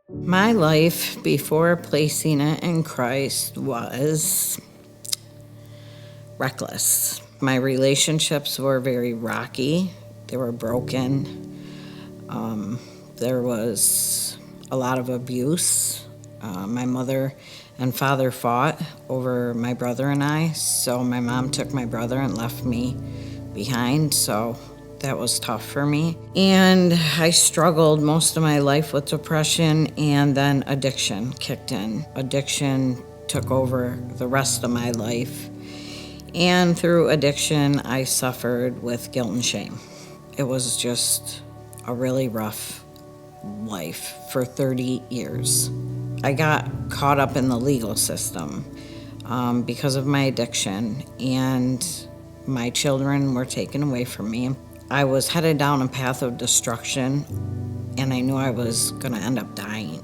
My life before placing it in Christ was reckless. My relationships were very rocky. They were broken. There was a lot of abuse. My mother and father fought over my brother and I, so my mom took my brother and left me behind, so that was tough for me. And I struggled most of my life with depression, and then addiction kicked in. Addiction took over the rest of my life. And through addiction, I suffered with guilt and shame. It was just a really rough life for 30 years. I got caught up in the legal system because of my addiction, and my children were taken away from me. I was headed down a path of destruction, and I knew I was going to end up dying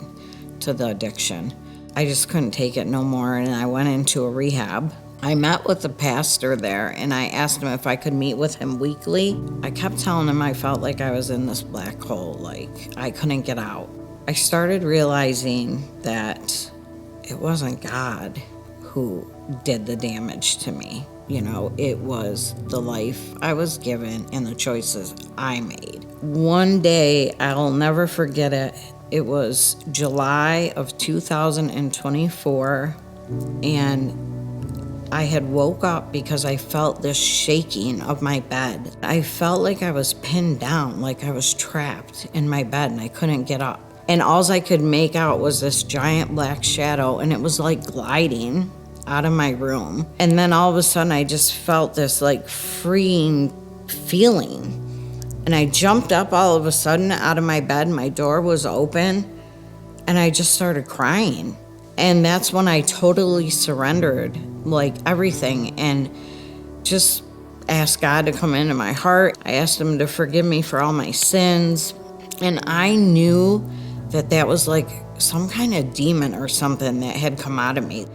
to the addiction. I just couldn't take it no more, and I went into a rehab. I met with the pastor there, and I asked him if I could meet with him weekly. I kept telling him I felt like I was in this black hole, like I couldn't get out. I started realizing that it wasn't God who did the damage to me. You know, it was the life I was given and the choices I made. One day, I'll never forget it. It was July of 2024, and I had woke up because I felt this shaking of my bed. I felt like I was pinned down, like I was trapped in my bed and I couldn't get up. And all I could make out was this giant black shadow, and it was like gliding out of my room. And then all of a sudden I just felt this like freeing feeling. And I jumped up all of a sudden out of my bed, my door was open, and I just started crying. And that's when I totally surrendered, like everything, and just asked God to come into my heart. I asked him to forgive me for all my sins. And I knew that that was like some kind of demon or something that had come out of me.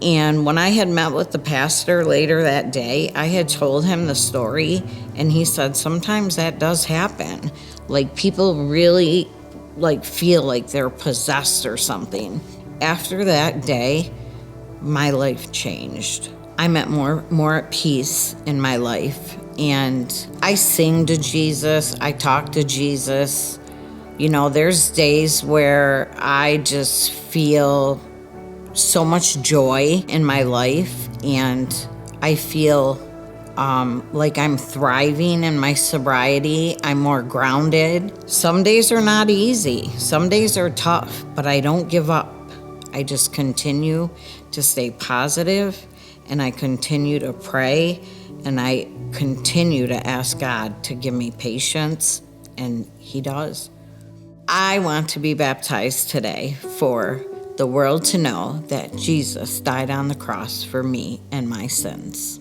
And when I had met with the pastor later that day, I had told him the story, and he said, sometimes that does happen. Like people really like feel like they're possessed or something. After that day, my life changed. I'm at more at peace in my life, and I sing to Jesus, I talk to Jesus. You know, there's days where I just feel so much joy in my life, and I feel like I'm thriving in my sobriety. I'm more grounded. Some days are not easy. Some days are tough, but I don't give up. I just continue to stay positive, and I continue to pray, and I continue to ask God to give me patience, and He does. I want to be baptized today for the world to know that Jesus died on the cross for me and my sins.